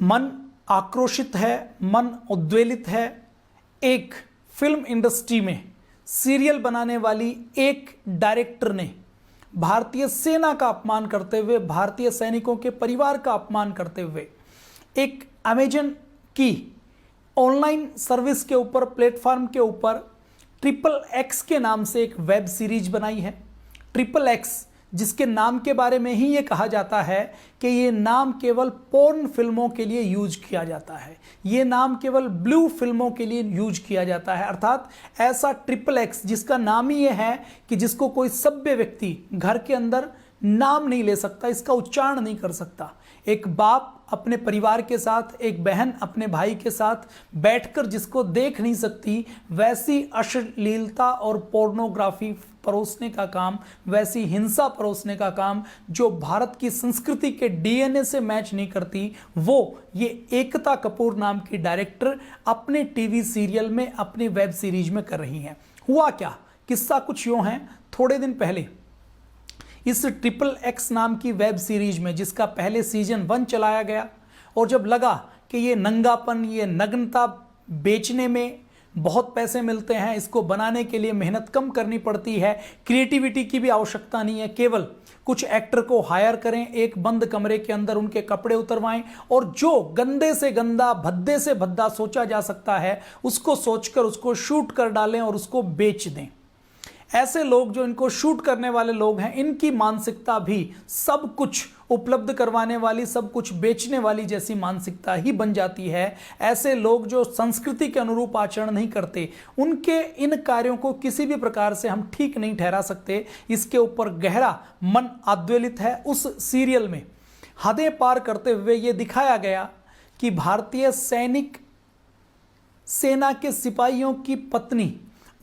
मन आक्रोशित है, मन उद्वेलित है। एक फिल्म इंडस्ट्री में सीरियल बनाने वाली एक डायरेक्टर ने भारतीय सेना का अपमान करते हुए, भारतीय सैनिकों के परिवार का अपमान करते हुए एक अमेजन की ऑनलाइन सर्विस के ऊपर, प्लेटफॉर्म के ऊपर XXX के नाम से एक वेब सीरीज बनाई है। XXX, जिसके नाम के बारे में ही ये कहा जाता है कि ये नाम केवल पोर्न फिल्मों के लिए यूज किया जाता है, ये नाम केवल ब्लू फिल्मों के लिए यूज किया जाता है। अर्थात ऐसा XXX जिसका नाम ही ये है कि जिसको कोई सभ्य व्यक्ति घर के अंदर नाम नहीं ले सकता, इसका उच्चारण नहीं कर सकता। एक बाप अपने परिवार के साथ, एक बहन अपने भाई के साथ बैठकर जिसको देख नहीं सकती, वैसी अश्लीलता और पोर्नोग्राफी परोसने का काम, वैसी हिंसा परोसने का काम जो भारत की संस्कृति के डीएनए से मैच नहीं करती, वो ये एकता कपूर नाम की डायरेक्टर अपने टीवी सीरियल में, अपने वेब सीरीज में कर रही हैं। हुआ क्या, किस्सा कुछ यूं है। थोड़े दिन पहले इस XXX नाम की वेब सीरीज में, जिसका पहले सीजन 1 चलाया गया, और जब लगा कि ये नंगापन, ये नग्नता बेचने में बहुत पैसे मिलते हैं, इसको बनाने के लिए मेहनत कम करनी पड़ती है, क्रिएटिविटी की भी आवश्यकता नहीं है, केवल कुछ एक्टर को हायर करें, एक बंद कमरे के अंदर उनके कपड़े उतरवाएं और जो गंदे से गंदा, भद्दे से भद्दा सोचा जा सकता है उसको सोचकर उसको शूट कर डालें और उसको बेच दें। ऐसे लोग जो इनको शूट करने वाले लोग हैं, इनकी मानसिकता भी सब कुछ उपलब्ध करवाने वाली, सब कुछ बेचने वाली जैसी मानसिकता ही बन जाती है। ऐसे लोग जो संस्कृति के अनुरूप आचरण नहीं करते, उनके इन कार्यों को किसी भी प्रकार से हम ठीक नहीं ठहरा सकते। इसके ऊपर गहरा मन आद्वेलित है। उस सीरियल में हदें पार करते हुए ये दिखाया गया कि भारतीय सैनिक, सेना के सिपाहियों की पत्नी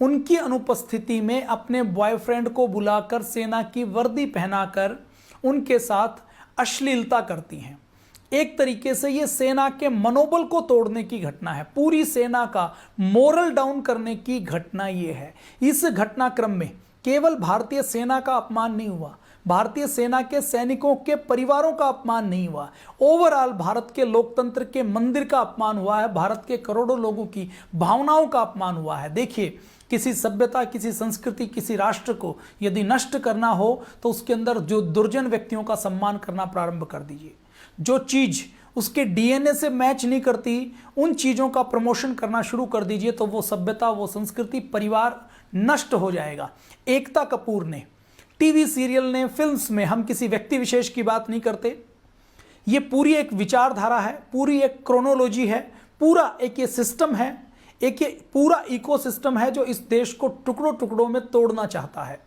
उनकी अनुपस्थिति में अपने बॉयफ्रेंड को बुलाकर, सेना की वर्दी पहनाकर उनके साथ अश्लीलता करती हैं। एक तरीके से ये सेना के मनोबल को तोड़ने की घटना है, पूरी सेना का मोरल डाउन करने की घटना ये है। इस घटनाक्रम में केवल भारतीय सेना का अपमान नहीं हुआ, भारतीय सेना के सैनिकों के परिवारों का अपमान नहीं हुआ, ओवरऑल भारत के लोकतंत्र के मंदिर का अपमान हुआ है, भारत के करोड़ों लोगों की भावनाओं का अपमान हुआ है। देखिए, किसी सभ्यता, किसी संस्कृति, किसी राष्ट्र को यदि नष्ट करना हो तो उसके अंदर जो दुर्जन व्यक्तियों का सम्मान करना प्रारंभ कर दीजिए। जो चीज उसके डीएनए से मैच नहीं करती, उन चीजों का प्रमोशन करना शुरू कर दीजिए, तो वो सभ्यता, वो संस्कृति, परिवार नष्ट हो जाएगा। एकता कपूर ने टीवी सीरियल ने, फिल्म्स में, हम किसी व्यक्ति विशेष की बात नहीं करते, ये पूरी एक विचारधारा है, पूरी एक क्रोनोलॉजी है, पूरा एक ये सिस्टम है, एक ये पूरा इकोसिस्टम है जो इस देश को टुकड़ों टुकड़ों में तोड़ना चाहता है।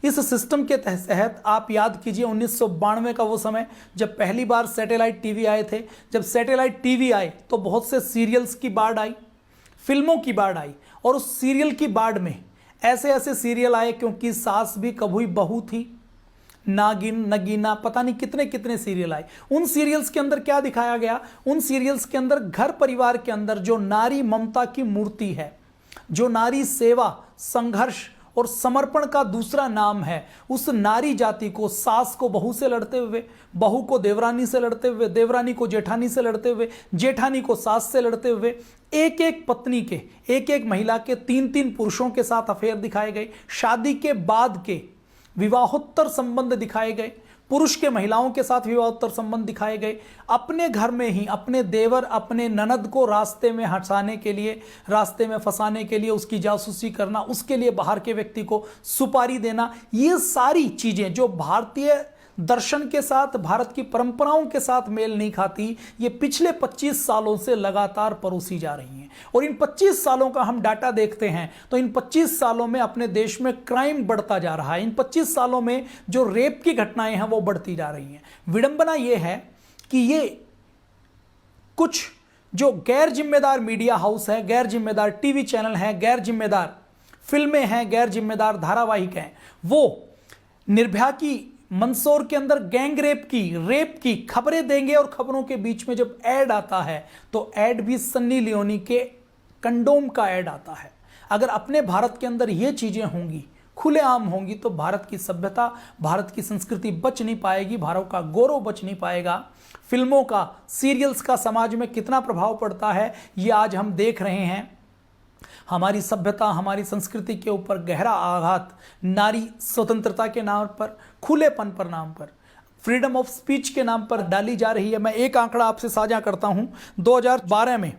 इस सिस्टम के तहत आप याद कीजिए 1992 का वो समय जब पहली बार सैटेलाइट टीवी आए थे। जब सैटेलाइट टीवी आए तो बहुत से सीरियल्स की बाढ़ आई, फिल्मों की बाढ़ आई, और उस सीरियल की बाढ़ में ऐसे ऐसे सीरियल आए, क्योंकि सास भी कभी बहू थी, नागिन, नगीना, पता नहीं कितने कितने सीरियल आए। उन सीरियल्स के अंदर क्या दिखाया गया, उन सीरियल्स के अंदर घर परिवार के अंदर जो नारी ममता की मूर्ति है, जो नारी सेवा, संघर्ष और समर्पण का दूसरा नाम है, उस नारी जाति को, सास को बहू से लड़ते हुए, बहू को देवरानी से लड़ते हुए, देवरानी को जेठानी से लड़ते हुए, जेठानी को सास से लड़ते हुए, एक एक पत्नी के, एक एक महिला के 3-3 पुरुषों के साथ अफेयर दिखाए गए, शादी के बाद के विवाहोत्तर संबंध दिखाए गए, पुरुष के महिलाओं के साथ विवाहोत्तर संबंध दिखाए गए। अपने घर में ही अपने देवर, अपने ननद को रास्ते में हंसाने के लिए, रास्ते में फंसाने के लिए उसकी जासूसी करना, उसके लिए बाहर के व्यक्ति को सुपारी देना, ये सारी चीजें जो भारतीय दर्शन के साथ, भारत की परंपराओं के साथ मेल नहीं खाती, ये पिछले 25 सालों से लगातार परोसी जा रही हैं। और इन 25 सालों का हम डाटा देखते हैं तो इन 25 सालों में अपने देश में क्राइम बढ़ता जा रहा है। इन 25 सालों में जो रेप की घटनाएं हैं वो बढ़ती जा रही हैं। विडंबना ये है कि ये कुछ जो गैर जिम्मेदार मीडिया हाउस है, गैर जिम्मेदार टीवी चैनल हैं, गैर जिम्मेदार फिल्में हैं, गैर जिम्मेदार धारावाहिक हैं, वो निर्भया की मंदसौर के अंदर गैंग रेप की खबरें देंगे, और खबरों के बीच में जब ऐड आता है तो ऐड भी सन्नी लियोनी के कंडोम का ऐड आता है। अगर अपने भारत के अंदर ये चीजें होंगी खुलेआम होंगी तो भारत की सभ्यता, भारत की संस्कृति बच नहीं पाएगी, भारत का गौरव बच नहीं पाएगा। फिल्मों का, सीरियल्स का समाज में कितना प्रभाव पड़ता है ये आज हम देख रहे हैं। हमारी सभ्यता, हमारी संस्कृति के ऊपर गहरा आघात नारी स्वतंत्रता के नाम पर, खुलेपन पर नाम पर, फ्रीडम ऑफ स्पीच के नाम पर डाली जा रही है। मैं एक आंकड़ा आपसे साझा करता हूं, 2012 में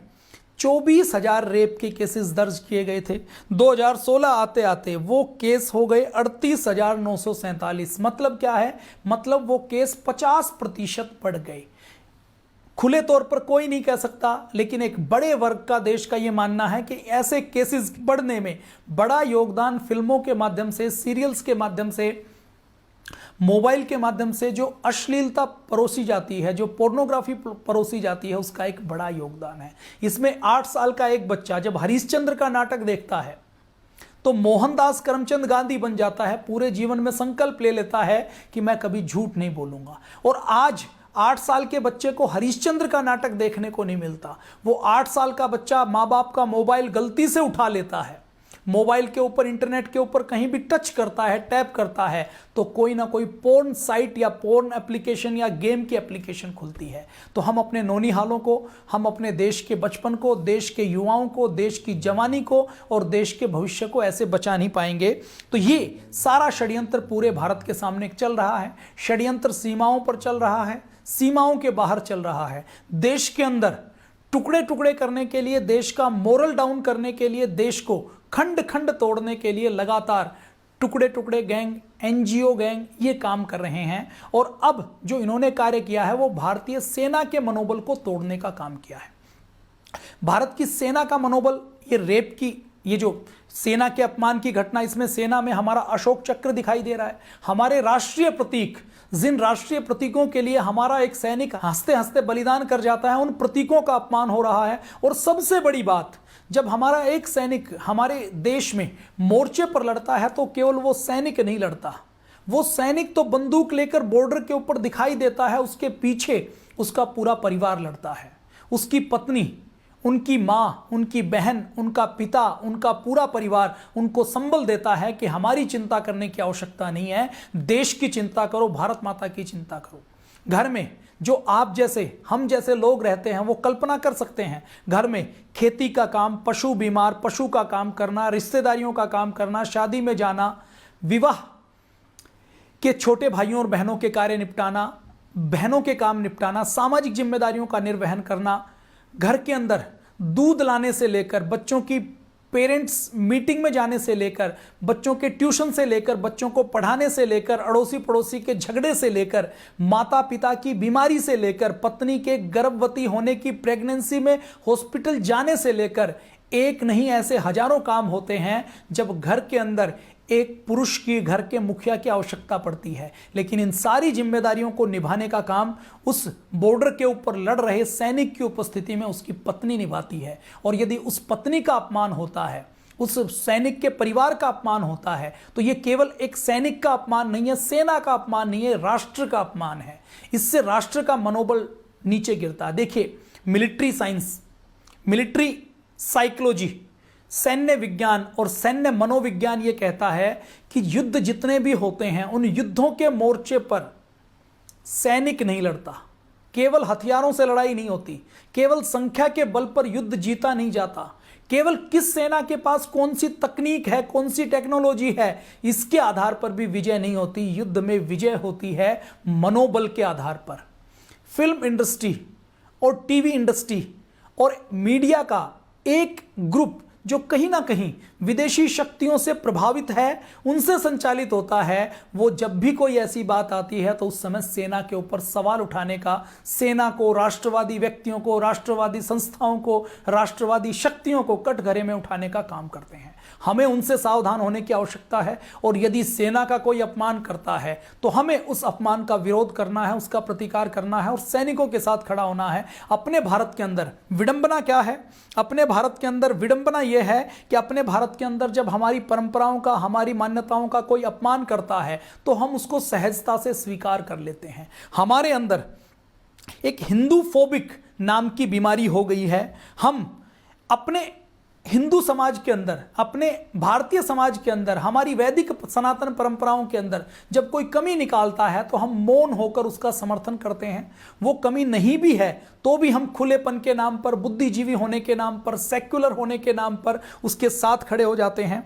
24,000 रेप के केसेस दर्ज किए गए थे। 2016 आते आते वो केस हो गए 38,947। मतलब क्या है? मतलब वो केस 50% बढ़ गए। खुले तौर पर कोई नहीं कह सकता, लेकिन एक बड़े वर्ग का देश का यह मानना है कि ऐसे केसेस बढ़ने में बड़ा योगदान फिल्मों के माध्यम से, सीरियल्स के माध्यम से, मोबाइल के माध्यम से जो अश्लीलता परोसी जाती है, जो पोर्नोग्राफी परोसी जाती है, उसका एक बड़ा योगदान है। इसमें 8 साल का एक बच्चा जब हरिश्चंद्र का नाटक देखता है तो मोहनदास करमचंद गांधी बन जाता है। पूरे जीवन में संकल्प ले लेता है कि मैं कभी झूठ नहीं बोलूंगा। और आज 8 साल के बच्चे को हरिश्चंद्र का नाटक देखने को नहीं मिलता। वो 8 साल का बच्चा माँ बाप का मोबाइल गलती से उठा लेता है, मोबाइल के ऊपर, इंटरनेट के ऊपर कहीं भी टच करता है, टैप करता है, तो कोई ना कोई पोर्न साइट या पोर्न एप्लीकेशन या गेम की एप्लीकेशन खुलती है। तो हम अपने नौनिहालों को, हम अपने देश के बचपन को, देश के युवाओं को, देश की जवानी को और देश के भविष्य को ऐसे बचा नहीं पाएंगे। तो ये सारा षड्यंत्र पूरे भारत के सामने चल रहा है। षड्यंत्र सीमाओं पर चल रहा है, सीमाओं के बाहर चल रहा है। देश के अंदर टुकड़े टुकड़े करने के लिए, देश का मोरल डाउन करने के लिए, देश को खंड खंड तोड़ने के लिए लगातार टुकड़े टुकड़े गैंग, एनजीओ गैंग ये काम कर रहे हैं। और अब जो इन्होंने कार्य किया है वो भारतीय सेना के मनोबल को तोड़ने का काम किया है। भारत की सेना का मनोबल, ये रेप की, ये जो सेना के अपमान की घटना, इसमें सेना में हमारा अशोक चक्र दिखाई दे रहा है। हमारे राष्ट्रीय प्रतीक, जिन राष्ट्रीय प्रतीकों के लिए हमारा एक सैनिक हंसते हंसते बलिदान कर जाता है, उन प्रतीकों का अपमान हो रहा है। और सबसे बड़ी बात, जब हमारा एक सैनिक हमारे देश में मोर्चे पर लड़ता है तो केवल वो सैनिक नहीं लड़ता, वो सैनिक तो बंदूक लेकर बॉर्डर के ऊपर दिखाई देता है, उसके पीछे उसका पूरा परिवार लड़ता है। उसकी पत्नी, उनकी माँ, उनकी बहन, उनका पिता, उनका पूरा परिवार उनको संबल देता है कि हमारी चिंता करने की आवश्यकता नहीं है, देश की चिंता करो, भारत माता की चिंता करो। घर में जो आप जैसे, हम जैसे लोग रहते हैं वो कल्पना कर सकते हैं, घर में खेती का काम, पशु बीमार, पशु का काम करना, रिश्तेदारियों का काम करना, शादी में जाना, विवाह के छोटे भाइयों और बहनों के कार्य निपटाना, बहनों के काम निपटाना, सामाजिक जिम्मेदारियों का निर्वहन करना, घर के अंदर दूध लाने से लेकर, बच्चों की पेरेंट्स मीटिंग में जाने से लेकर, बच्चों के ट्यूशन से लेकर, बच्चों को पढ़ाने से लेकर, अड़ोसी पड़ोसी के झगड़े से लेकर, माता पिता की बीमारी से लेकर, पत्नी के गर्भवती होने की, प्रेगनेंसी में हॉस्पिटल जाने से लेकर, एक नहीं ऐसे हजारों काम होते हैं जब घर के अंदर एक पुरुष की, घर के मुखिया की आवश्यकता पड़ती है। लेकिन इन सारी जिम्मेदारियों को निभाने का काम उस बॉर्डर के ऊपर लड़ रहे सैनिक की उपस्थिति में उसकी पत्नी निभाती है। और यदि उस पत्नी का अपमान होता है, उस सैनिक के परिवार का अपमान होता है, तो यह केवल एक सैनिक का अपमान नहीं है, सेना का अपमान नहीं है, राष्ट्र का अपमान है। इससे राष्ट्र का मनोबल नीचे गिरता है। देखिए, मिलिट्री साइंस, मिलिट्री साइकोलॉजी, सैन्य विज्ञान और सैन्य मनोविज्ञान ये कहता है कि युद्ध जितने भी होते हैं, उन युद्धों के मोर्चे पर सैनिक नहीं लड़ता, केवल हथियारों से लड़ाई नहीं होती, केवल संख्या के बल पर युद्ध जीता नहीं जाता, केवल किस सेना के पास कौन सी तकनीक है, कौन सी टेक्नोलॉजी है, इसके आधार पर भी विजय नहीं होती। युद्ध में विजय होती है मनोबल के आधार पर। फिल्म इंडस्ट्री और टीवी इंडस्ट्री और मीडिया का एक ग्रुप जो कहीं ना कहीं विदेशी शक्तियों से प्रभावित है, उनसे संचालित होता है, वो जब भी कोई ऐसी बात आती है तो उस समय सेना के ऊपर सवाल उठाने का, सेना को, राष्ट्रवादी व्यक्तियों को, राष्ट्रवादी संस्थाओं को, राष्ट्रवादी शक्तियों को कटघरे में उठाने का काम करते हैं। हमें उनसे सावधान होने की आवश्यकता है। और यदि सेना का कोई अपमान करता है तो हमें उस अपमान का विरोध करना है, उसका प्रतिकार करना है और सैनिकों के साथ खड़ा होना है। अपने भारत के अंदर विडंबना क्या है? अपने भारत के अंदर विडंबना यह है कि अपने भारत के अंदर जब हमारी परंपराओं का, हमारी मान्यताओं का कोई अपमान करता है तो हम उसको सहजता से स्वीकार कर लेते हैं। हमारे अंदर एक हिंदू फोबिक नाम की बीमारी हो गई है। हम अपने हिंदू समाज के अंदर, अपने भारतीय समाज के अंदर, हमारी वैदिक सनातन परंपराओं के अंदर जब कोई कमी निकालता है तो हम मौन होकर उसका समर्थन करते हैं। वो कमी नहीं भी है तो भी हम खुलेपन के नाम पर, बुद्धिजीवी होने के नाम पर, सेक्युलर होने के नाम पर उसके साथ खड़े हो जाते हैं।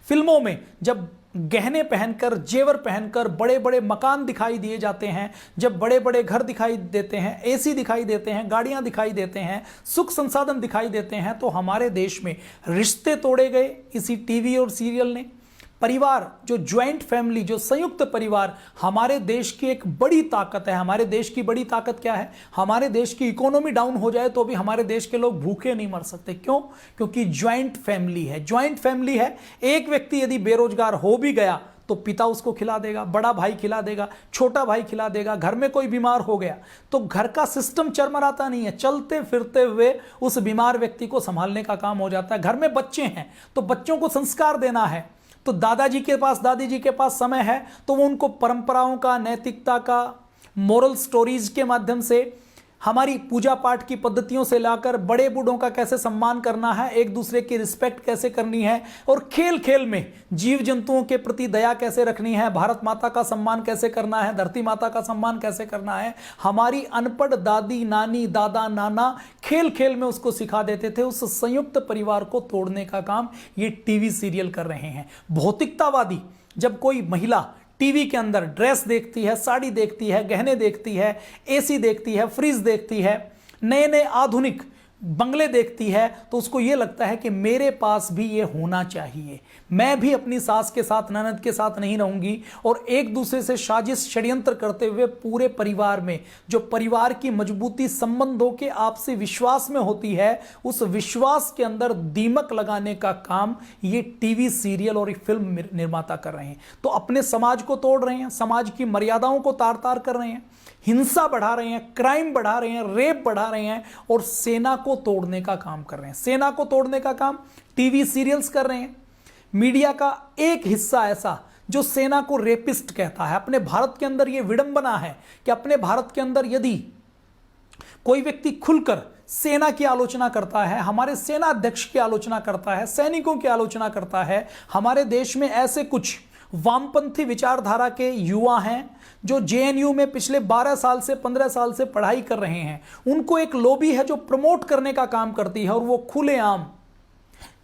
फिल्मों में जब गहने पहनकर, जेवर पहनकर बड़े बड़े मकान दिखाई दिए जाते हैं, जब बड़े बड़े घर दिखाई देते हैं, एसी दिखाई देते हैं, गाड़ियां दिखाई देते हैं, सुख संसाधन दिखाई देते हैं, तो हमारे देश में रिश्ते तोड़े गए इसी टीवी और सीरियल ने। परिवार, जो ज्वाइंट फैमिली, जो संयुक्त परिवार हमारे देश की एक बड़ी ताकत है। हमारे देश की बड़ी ताकत क्या है? हमारे देश की इकोनॉमी डाउन हो जाए तो भी हमारे देश के लोग भूखे नहीं मर सकते। क्यों? क्योंकि ज्वाइंट फैमिली है। ज्वाइंट फैमिली है, एक व्यक्ति यदि बेरोजगार हो भी गया तो पिता उसको खिला देगा, बड़ा भाई खिला देगा, छोटा भाई खिला देगा। घर में कोई बीमार हो गया तो घर का सिस्टम चरमराता नहीं है, चलते फिरते हुए उस बीमार व्यक्ति को संभालने का काम हो जाता है। घर में बच्चे हैं तो बच्चों को संस्कार देना है, तो दादाजी के पास, दादी जी के पास समय है तो वो उनको परंपराओं का, नैतिकता का, मोरल स्टोरीज के माध्यम से, हमारी पूजा पाठ की पद्धतियों से लाकर बड़े बूढ़ों का कैसे सम्मान करना है, एक दूसरे की रिस्पेक्ट कैसे करनी है, और खेल खेल में जीव जंतुओं के प्रति दया कैसे रखनी है, भारत माता का सम्मान कैसे करना है, धरती माता का सम्मान कैसे करना है, हमारी अनपढ़ दादी, नानी, दादा, नाना खेल खेल में उसको सिखा देते थे। उस संयुक्त परिवार को तोड़ने का काम ये टीवी सीरियल कर रहे हैं। भौतिकतावादी, जब कोई महिला टीवी के अंदर ड्रेस देखती है, साड़ी देखती है, गहने देखती है, एसी देखती है, फ्रिज देखती है, नए नए आधुनिक बंगले देखती है, तो उसको ये लगता है कि मेरे पास भी ये होना चाहिए, मैं भी अपनी सास के साथ, ननद के साथ नहीं रहूंगी। और एक दूसरे से साजिश षड्यंत्र करते हुए पूरे परिवार में, जो परिवार की मजबूती संबंधों के आपसी विश्वास में होती है, उस विश्वास के अंदर दीमक लगाने का काम ये टीवी सीरियल और फिल्म निर्माता कर रहे हैं। तो अपने समाज को तोड़ रहे हैं, समाज की मर्यादाओं को तार तार कर रहे हैं, हिंसा बढ़ा रहे हैं, क्राइम बढ़ा रहे हैं, रेप बढ़ा रहे हैं और सेना को तोड़ने का काम कर रहे हैं। सेना को तोड़ने का काम टीवी सीरियल्स कर रहे हैं। मीडिया का एक हिस्सा ऐसा जो सेना को रेपिस्ट कहता है। अपने भारत के अंदर यह विडंबना है कि अपने भारत के अंदर यदि कोई व्यक्ति खुलकर सेना की आलोचना करता है, हमारे सेना अध्यक्ष की आलोचना करता है, सैनिकों की आलोचना करता है, हमारे देश में ऐसे कुछ वामपंथी विचारधारा के युवा हैं जो जेएनयू में पिछले 12 साल से 15 साल से पढ़ाई कर रहे हैं, उनको एक लॉबी है जो प्रमोट करने का काम करती है और वो खुलेआम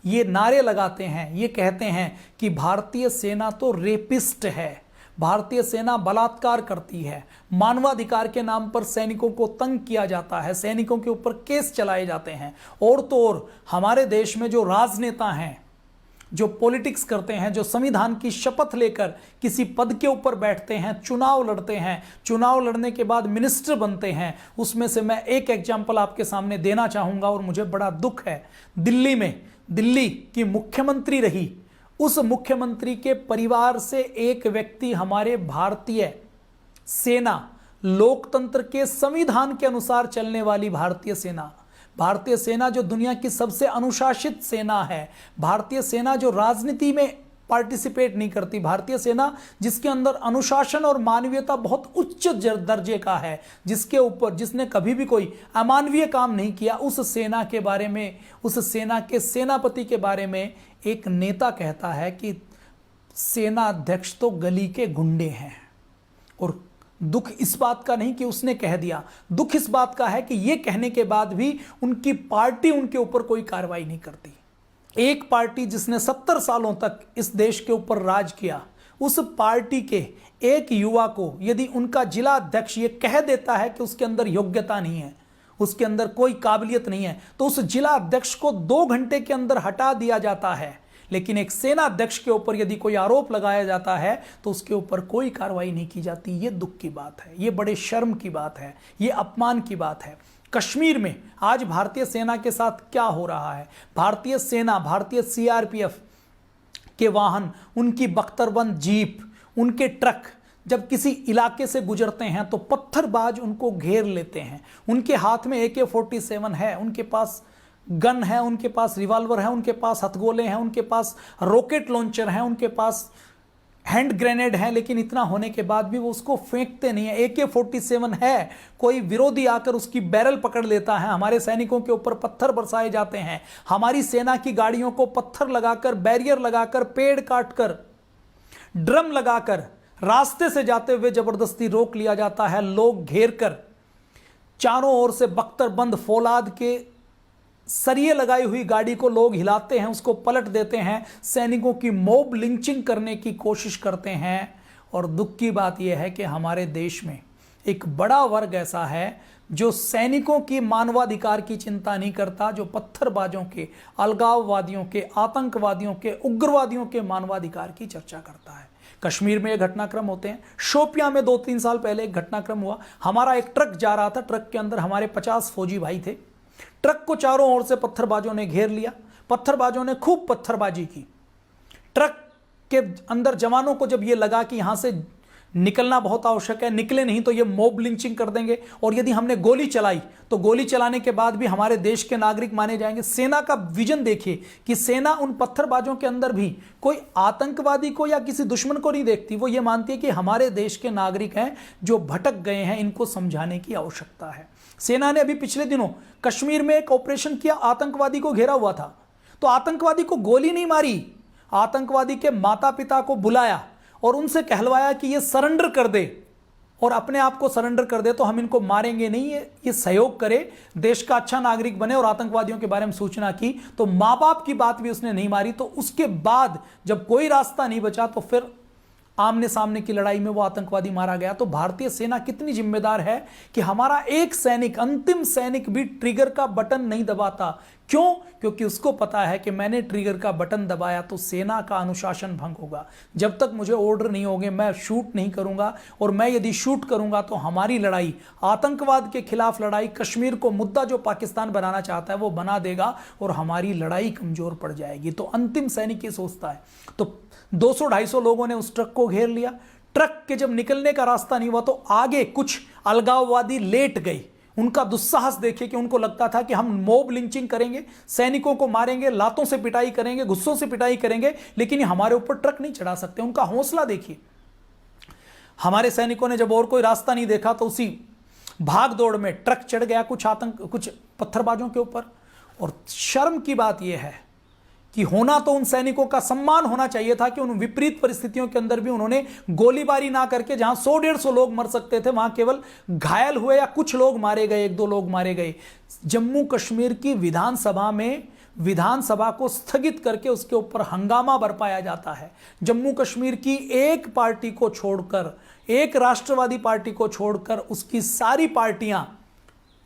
ये नारे लगाते हैं, ये कहते हैं कि भारतीय सेना तो रेपिस्ट है, भारतीय सेना बलात्कार करती है, मानवाधिकार के नाम पर सैनिकों को तंग किया जाता है, सैनिकों के ऊपर केस चलाए जाते हैं। और तो और हमारे देश में जो राजनेता हैं, जो पॉलिटिक्स करते हैं, जो संविधान की शपथ लेकर किसी पद के ऊपर बैठते हैं, चुनाव लड़ते हैं, चुनाव लड़ने के बाद मिनिस्टर बनते हैं, उसमें से मैं एक एग्जाम्पल आपके सामने देना चाहूंगा और मुझे बड़ा दुख है। दिल्ली में, दिल्ली की मुख्यमंत्री रही, उस मुख्यमंत्री के परिवार से एक व्यक्ति हमारे भारतीय सेना, लोकतंत्र के संविधान के अनुसार चलने वाली भारतीय सेना, भारतीय सेना जो दुनिया की सबसे अनुशासित सेना है, भारतीय सेना जो राजनीति में पार्टिसिपेट नहीं करती, भारतीय सेना जिसके अंदर अनुशासन और मानवीयता बहुत उच्च दर्जे का है, जिसके ऊपर, जिसने कभी भी कोई अमानवीय काम नहीं किया, उस सेना के बारे में, उस सेना के सेनापति के बारे में एक नेता कहता है कि सेना अध्यक्ष तो गली के गुंडे हैं। और दुख इस बात का नहीं कि उसने कह दिया, दुख इस बात का है कि यह कहने के बाद भी उनकी पार्टी उनके ऊपर कोई कार्रवाई नहीं करती। एक पार्टी जिसने 70 सालों तक इस देश के ऊपर राज किया, उस पार्टी के एक युवा को यदि उनका जिला अध्यक्ष ये कह देता है कि उसके अंदर योग्यता नहीं है, उसके अंदर कोई काबिलियत नहीं है, तो उस जिला अध्यक्ष को 2 घंटे के अंदर हटा दिया जाता है। लेकिन एक सेना अध्यक्ष के ऊपर यदि कोई आरोप लगाया जाता है तो उसके ऊपर कोई कार्रवाई नहीं की जाती। ये दुख की बात है, ये बड़े शर्म की बात है, ये अपमान की बात है। कश्मीर में आज भारतीय सेना के साथ क्या हो रहा है? भारतीय सेना, भारतीय सीआरपीएफ के वाहन, उनकी बख्तरबंद जीप, उनके ट्रक जब किसी इलाके से गुजरते हैं तो पत्थरबाज उनको घेर लेते हैं। उनके हाथ में AK-47 है, उनके पास गन है, उनके पास रिवॉल्वर है, उनके पास हथगोले हैं, उनके पास रॉकेट लॉन्चर हैं, उनके पास हैंड ग्रेनेड है, लेकिन इतना होने के बाद भी वो उसको फेंकते नहीं है। AK-47 है, कोई विरोधी आकर उसकी बैरल पकड़ लेता है, हमारे सैनिकों के ऊपर पत्थर बरसाए जाते हैं, हमारी सेना की गाड़ियों को पत्थर लगाकर, बैरियर लगाकर, पेड़ काटकर, ड्रम लगाकर रास्ते से जाते हुए जबरदस्ती रोक लिया जाता है। लोग घेर कर चारों ओर से बख्तरबंद फौलाद के सरिये लगाई हुई गाड़ी को लोग हिलाते हैं, उसको पलट देते हैं, सैनिकों की मॉब लिंचिंग करने की कोशिश करते हैं। और दुख की बात यह है कि हमारे देश में एक बड़ा वर्ग ऐसा है जो सैनिकों की मानवाधिकार की चिंता नहीं करता, जो पत्थरबाजों के, अलगाववादियों के, आतंकवादियों के, उग्रवादियों के मानवाधिकार की चर्चा करता है। कश्मीर में ये घटनाक्रम होते हैं। शोपियां में 2-3 साल पहले एक घटनाक्रम हुआ। हमारा एक ट्रक जा रहा था, ट्रक के अंदर हमारे 50 फौजी भाई थे। ट्रक को चारों ओर से पत्थरबाजों ने घेर लिया, पत्थरबाजों ने खूब पत्थरबाजी की। ट्रक के अंदर जवानों को जब ये लगा कि यहां से निकलना बहुत आवश्यक है, निकले नहीं तो ये मॉब लिंचिंग कर देंगे, और यदि हमने गोली चलाई तो गोली चलाने के बाद भी हमारे देश के नागरिक माने जाएंगे। सेना का विजन देखिए कि सेना उन पत्थरबाजों के अंदर भी कोई आतंकवादी को या किसी दुश्मन को नहीं देखती, वो ये मानती है कि हमारे देश के नागरिक हैं जो भटक गए हैं, इनको समझाने की आवश्यकता है। सेना ने अभी पिछले दिनों कश्मीर में एक ऑपरेशन किया, आतंकवादी को घेरा हुआ था, तो आतंकवादी को गोली नहीं मारी, आतंकवादी के माता पिता को बुलाया और उनसे कहलवाया कि ये सरेंडर कर दे, और अपने आप को सरेंडर कर दे तो हम इनको मारेंगे नहीं, ये सहयोग करे, देश का अच्छा नागरिक बने, और आतंकवादियों के बारे में सूचना की। तो माँ बाप की बात भी उसने नहीं मारी। तो उसके बाद जब कोई रास्ता नहीं बचा तो फिर आमने सामने की लड़ाई में वो आतंकवादी मारा गया। तो भारतीय सेना कितनी जिम्मेदार है कि हमारा एक सैनिक, अंतिम सैनिक भी ट्रिगर का बटन नहीं दबाता। क्यों? क्योंकि उसको पता है कि मैंने ट्रिगर का बटन दबाया तो सेना का अनुशासन भंग होगा। जब तक मुझे ऑर्डर नहीं होंगे मैं शूट नहीं करूंगा, और मैं यदि शूट करूंगा तो हमारी लड़ाई, आतंकवाद के खिलाफ लड़ाई, कश्मीर को मुद्दा जो पाकिस्तान बनाना चाहता है वो बना देगा, और हमारी लड़ाई कमजोर पड़ जाएगी। तो अंतिम सैनिक ये सोचता है। तो 200-250 लोगों ने उस ट्रक को घेर लिया। ट्रक के जब निकलने का रास्ता नहीं हुआ तो आगे कुछ अलगाववादी लेट गए। उनका दुस्साहस देखिए कि उनको लगता था कि हम मॉब लिंचिंग करेंगे, सैनिकों को मारेंगे, लातों से पिटाई करेंगे, गुस्सों से पिटाई करेंगे, लेकिन ये हमारे ऊपर ट्रक नहीं चढ़ा सकते। उनका हौसला देखिए। हमारे सैनिकों ने जब और कोई रास्ता नहीं देखा तो उसी भाग दौड़ में ट्रक चढ़ गया कुछ पत्थरबाजों के ऊपर। और शर्म की बात यह है कि होना तो उन सैनिकों का सम्मान होना चाहिए था कि उन विपरीत परिस्थितियों के अंदर भी उन्होंने गोलीबारी ना करके, जहां 100-150 लोग मर सकते थे वहां केवल घायल हुए या कुछ लोग मारे गए, 1-2 लोग मारे गए। जम्मू कश्मीर की विधानसभा में विधानसभा को स्थगित करके उसके ऊपर हंगामा बरपाया जाता है। जम्मू कश्मीर की एक पार्टी को छोड़कर, एक राष्ट्रवादी पार्टी को छोड़कर उसकी सारी पार्टियां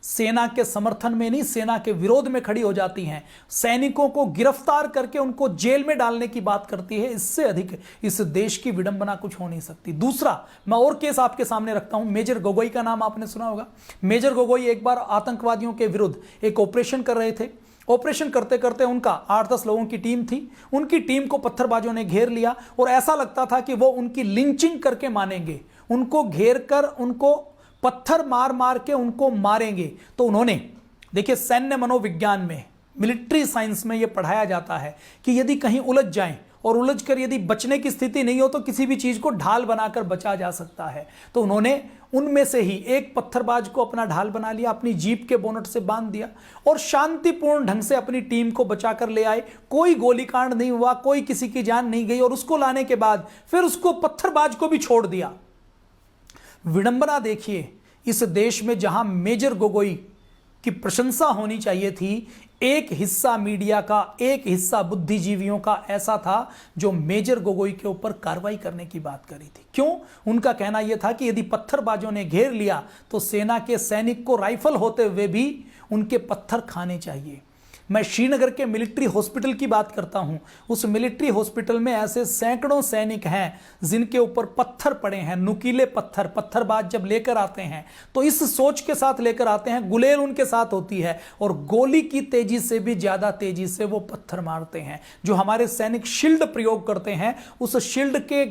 सेना के समर्थन में नहीं, सेना के विरोध में खड़ी हो जाती हैं। सैनिकों को गिरफ्तार करके उनको जेल में डालने की बात करती है। इससे अधिक इस देश की विडंबना कुछ हो नहीं सकती। दूसरा, मैं और केस आपके सामने रखता हूं। मेजर गोगोई का नाम आपने सुना होगा। मेजर गोगोई एक बार आतंकवादियों के विरुद्ध एक ऑपरेशन कर रहे थे। ऑपरेशन करते करते उनका 8-10 लोगों की टीम थी। उनकी टीम को पत्थरबाजों ने घेर लिया और ऐसा लगता था कि वो उनकी लिंचिंग करके मानेंगे। उनको घेर कर, उनको पत्थर मार मार के उनको मारेंगे। तो उन्होंने, देखिए, सैन्य मनोविज्ञान में, मिलिट्री साइंस में यह पढ़ाया जाता है कि यदि कहीं उलझ जाएं और उलझ कर यदि बचने की स्थिति नहीं हो तो किसी भी चीज को ढाल बनाकर बचा जा सकता है। तो उन्होंने उनमें से ही एक पत्थरबाज को अपना ढाल बना लिया, अपनी जीप के बोनट से बांध दिया और शांतिपूर्ण ढंग से अपनी टीम को बचाकर ले आए। कोई गोलीकांड नहीं हुआ, कोई किसी की जान नहीं गई। और उसको लाने के बाद फिर उसको पत्थरबाज को भी छोड़ दिया। विडंबना देखिए इस देश में, जहां मेजर गोगोई की प्रशंसा होनी चाहिए थी, एक हिस्सा मीडिया का, एक हिस्सा बुद्धिजीवियों का ऐसा था जो मेजर गोगोई के ऊपर कार्रवाई करने की बात करी थी। क्यों? उनका कहना यह था कि यदि पत्थरबाजों ने घेर लिया तो सेना के सैनिक को राइफल होते हुए भी उनके पत्थर खाने चाहिए। मैं श्रीनगर के मिलिट्री हॉस्पिटल की बात करता हूं। उस मिलिट्री हॉस्पिटल में ऐसे सैकड़ों सैनिक हैं जिनके ऊपर पत्थर पड़े हैं, नुकीले पत्थर। पत्थरबाज जब लेकर आते हैं तो इस सोच के साथ लेकर आते हैं, गुलेल उनके साथ होती है और गोली की तेजी से भी ज्यादा तेजी से वो पत्थर मारते हैं। जो हमारे सैनिक शील्ड प्रयोग करते हैं, उस शील्ड के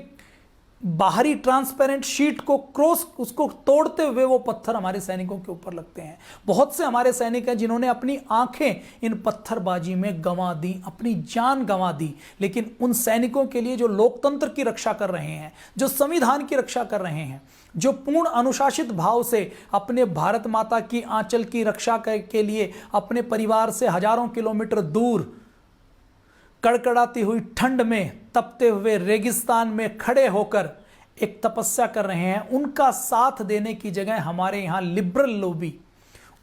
बाहरी ट्रांसपेरेंट शीट को क्रॉस उसको तोड़ते हुए वो पत्थर हमारे सैनिकों के ऊपर लगते हैं। बहुत से हमारे सैनिक हैं जिन्होंने अपनी आंखें इन पत्थरबाजी में गंवा दी, अपनी जान गंवा दी। लेकिन उन सैनिकों के लिए जो लोकतंत्र की रक्षा कर रहे हैं, जो संविधान की रक्षा कर रहे हैं, जो पूर्ण अनुशासित भाव से अपने भारत माता की आंचल की रक्षा के लिए अपने परिवार से हजारों किलोमीटर दूर कड़कड़ाती हुई ठंड में, तपते हुए रेगिस्तान में खड़े होकर एक तपस्या कर रहे हैं, उनका साथ देने की जगह हमारे यहां लिबरल लोबी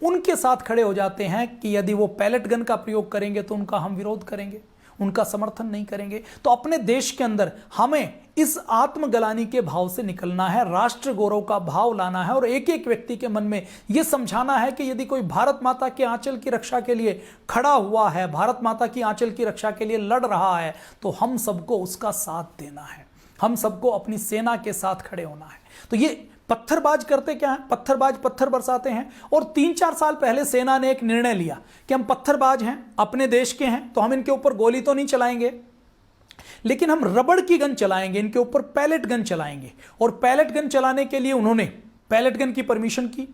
उनके साथ खड़े हो जाते हैं कि यदि वो पैलेट गन का प्रयोग करेंगे तो उनका हम विरोध करेंगे, उनका समर्थन नहीं करेंगे। तो अपने देश के अंदर हमें इस आत्मग्लानि के भाव से निकलना है, राष्ट्र गौरव का भाव लाना है और एक एक व्यक्ति के मन में यह समझाना है कि यदि कोई भारत माता के आंचल की रक्षा के लिए खड़ा हुआ है, भारत माता की आंचल की रक्षा के लिए लड़ रहा है, तो हम सबको उसका साथ देना है, हम सबको अपनी सेना के साथ खड़े होना है। तो ये पत्थरबाज करते क्या है? पत्थरबाज पत्थर बरसाते हैं। और 3-4 साल पहले सेना ने एक निर्णय लिया कि हम पत्थरबाज हैं, अपने देश के हैं, तो हम इनके ऊपर गोली तो नहीं चलाएंगे, लेकिन हम रबड़ की गन चलाएंगे, इनके ऊपर पैलेट गन चलाएंगे। और पैलेट गन चलाने के लिए उन्होंने पैलेट गन की परमिशन की,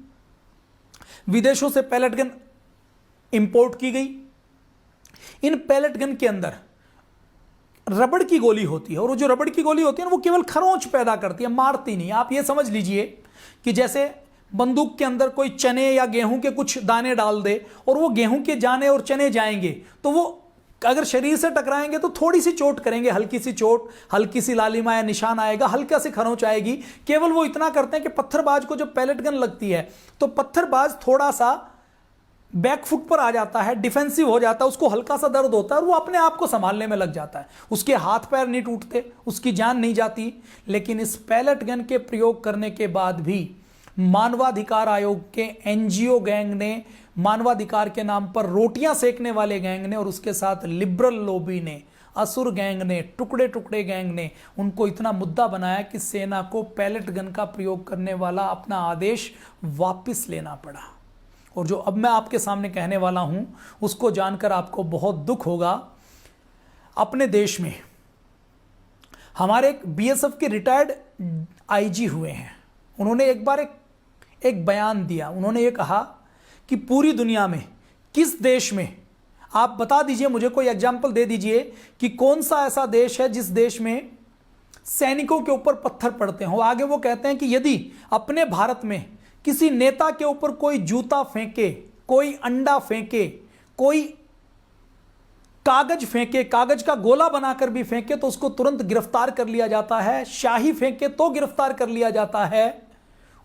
विदेशों से पैलेट गन इंपोर्ट की गई। इन पैलेट गन के अंदर रबड़ की गोली होती है और वो जो रबड़ की गोली होती है ना, वो केवल खरोंच पैदा करती है, मारती नहीं। आप ये समझ लीजिए कि जैसे बंदूक के अंदर कोई चने या गेहूं के कुछ दाने डाल दे और वो गेहूं के जाने और चने जाएंगे, तो वो अगर शरीर से टकराएंगे तो थोड़ी सी चोट करेंगे, हल्की सी चोट, हल्की सी लालिमा या निशान आएगा, हल्का सी खरोंच आएगी। केवल वो इतना करते हैं कि पत्थरबाज को जब पैलेट गन लगती है तो पत्थरबाज थोड़ा सा बैकफुट पर आ जाता है, डिफेंसिव हो जाता है, उसको हल्का सा दर्द होता है और वो अपने आप को संभालने में लग जाता है, उसके हाथ पैर नहीं टूटते, उसकी जान नहीं जाती। लेकिन इस पैलेट गन के प्रयोग करने के बाद भी मानवाधिकार आयोग के एनजीओ गैंग ने, मानवाधिकार के नाम पर रोटियां सेकने वाले गैंग ने और उसके साथ लिबरल लॉबी ने, असुर गैंग ने, टुकड़े टुकड़े गैंग ने उनको इतना मुद्दा बनाया कि सेना को पैलेट गन का प्रयोग करने वाला अपना आदेश वापस लेना पड़ा। और जो अब मैं आपके सामने कहने वाला हूं उसको जानकर आपको बहुत दुख होगा। अपने देश में हमारे एक बीएसएफ के रिटायर्ड आईजी हुए हैं, उन्होंने एक बार एक बयान दिया। उन्होंने ये कहा कि पूरी दुनिया में किस देश में, आप बता दीजिए मुझे, कोई एग्जाम्पल दे दीजिए कि कौन सा ऐसा देश है जिस देश में सैनिकों के ऊपर पत्थर पड़ते हो। आगे वो कहते हैं कि यदि अपने भारत में किसी नेता के ऊपर कोई जूता फेंके, कोई अंडा फेंके, कोई कागज फेंके, कागज का गोला बनाकर भी फेंके तो उसको तुरंत गिरफ्तार कर लिया जाता है, शाही फेंके तो गिरफ्तार कर लिया जाता है,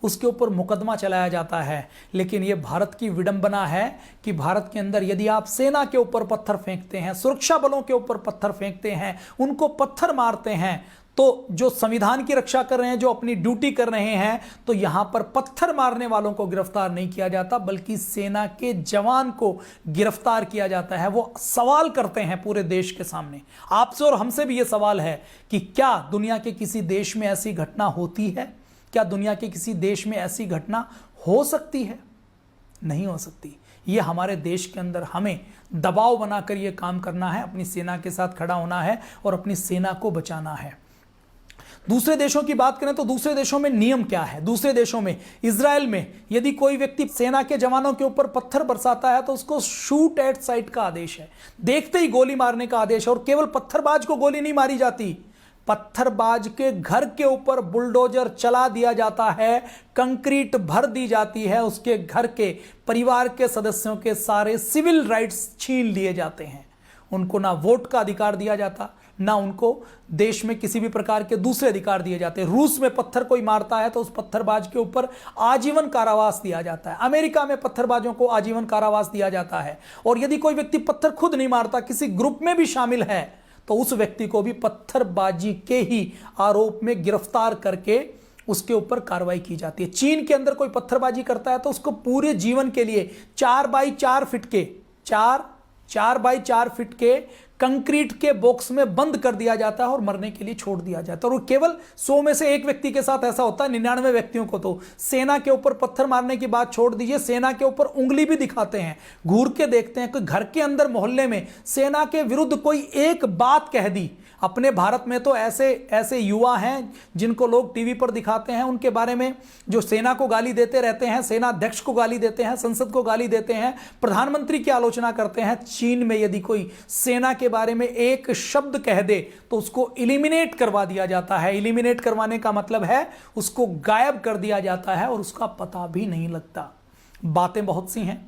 उसके ऊपर मुकदमा चलाया जाता है। लेकिन यह भारत की विडंबना है कि भारत के अंदर यदि आप सेना के ऊपर पत्थर फेंकते हैं, सुरक्षा बलों के ऊपर पत्थर फेंकते हैं, उनको पत्थर मारते हैं, तो जो संविधान की रक्षा कर रहे हैं, जो अपनी ड्यूटी कर रहे हैं, तो यहां पर पत्थर मारने वालों को गिरफ्तार नहीं किया जाता, बल्कि सेना के जवान को गिरफ्तार किया जाता है। वो सवाल करते हैं पूरे देश के सामने, आपसे और हमसे भी ये सवाल है कि क्या दुनिया के किसी देश में ऐसी घटना होती है? क्या दुनिया के किसी देश में ऐसी घटना हो सकती है? नहीं हो सकती। ये हमारे देश के अंदर हमें दबाव बनाकर ये काम करना है, अपनी सेना के साथ खड़ा होना है और अपनी सेना को बचाना है। दूसरे देशों की बात करें तो दूसरे देशों में नियम क्या है? दूसरे देशों में, इजराइल में, यदि कोई व्यक्ति सेना के जवानों के ऊपर पत्थर बरसाता है तो उसको शूट एट साइट का आदेश है, देखते ही गोली मारने का आदेश है। और केवल पत्थरबाज को गोली नहीं मारी जाती, पत्थरबाज के घर के ऊपर बुलडोजर चला दिया जाता है, कंक्रीट भर दी जाती है, उसके घर के परिवार के सदस्यों के सारे सिविल राइट्स छीन लिए जाते हैं। उनको ना वोट का अधिकार दिया जाता, ना उनको देश में किसी भी प्रकार के दूसरे अधिकार दिए जाते। रूस में पत्थर कोई मारता है तो उस पत्थरबाज के ऊपर आजीवन कारावास दिया जाता है। अमेरिका में पत्थरबाजों को आजीवन कारावास दिया जाता है। और यदि कोई व्यक्ति पत्थर खुद नहीं मारता, किसी ग्रुप में भी शामिल है, तो उस व्यक्ति को भी पत्थरबाजी के ही आरोप में गिरफ्तार करके उसके ऊपर कार्रवाई की जाती है। चीन के अंदर कोई पत्थरबाजी करता है तो उसको पूरे जीवन के लिए 4 बाई 4 फीट के 4 बाई 4 फीट के कंक्रीट के बॉक्स में बंद कर दिया जाता है और मरने के लिए छोड़ दिया जाता है। और केवल 100 में से एक व्यक्ति के साथ ऐसा होता है, 99 व्यक्तियों को तो सेना के ऊपर पत्थर मारने की बात छोड़ दीजिए, सेना के ऊपर उंगली भी दिखाते हैं, घूर के देखते हैं कि घर के अंदर मोहल्ले में सेना के विरुद्ध कोई एक बात कह दी, अपने भारत में तो ऐसे ऐसे युवा हैं जिनको लोग टीवी पर दिखाते हैं, उनके बारे में जो सेना को गाली देते रहते हैं, सेना अध्यक्ष को गाली देते हैं, संसद को गाली देते हैं, प्रधानमंत्री की आलोचना करते हैं। चीन में यदि कोई सेना के बारे में एक शब्द कह दे तो उसको इलिमिनेट करवा दिया जाता है। इलिमिनेट करवाने का मतलब है उसको गायब कर दिया जाता है और उसका पता भी नहीं लगता। बातें बहुत सी हैं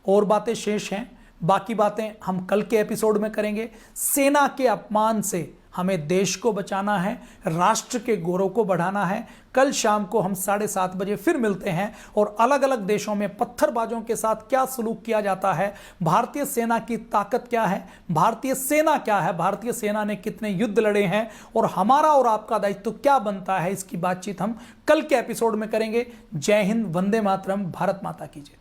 और बातें शेष हैं, बाकी बातें हम कल के एपिसोड में करेंगे। सेना के अपमान से हमें देश को बचाना है, राष्ट्र के गौरव को बढ़ाना है। कल शाम को हम 7:30 बजे फिर मिलते हैं और अलग अलग देशों में पत्थरबाजों के साथ क्या सलूक किया जाता है, भारतीय सेना की ताकत क्या है, भारतीय सेना क्या है, भारतीय सेना ने कितने युद्ध लड़े हैं और हमारा और आपका दायित्व क्या बनता है, इसकी बातचीत हम कल के एपिसोड में करेंगे। जय हिंद, वंदे मातरम, भारत माता की जय।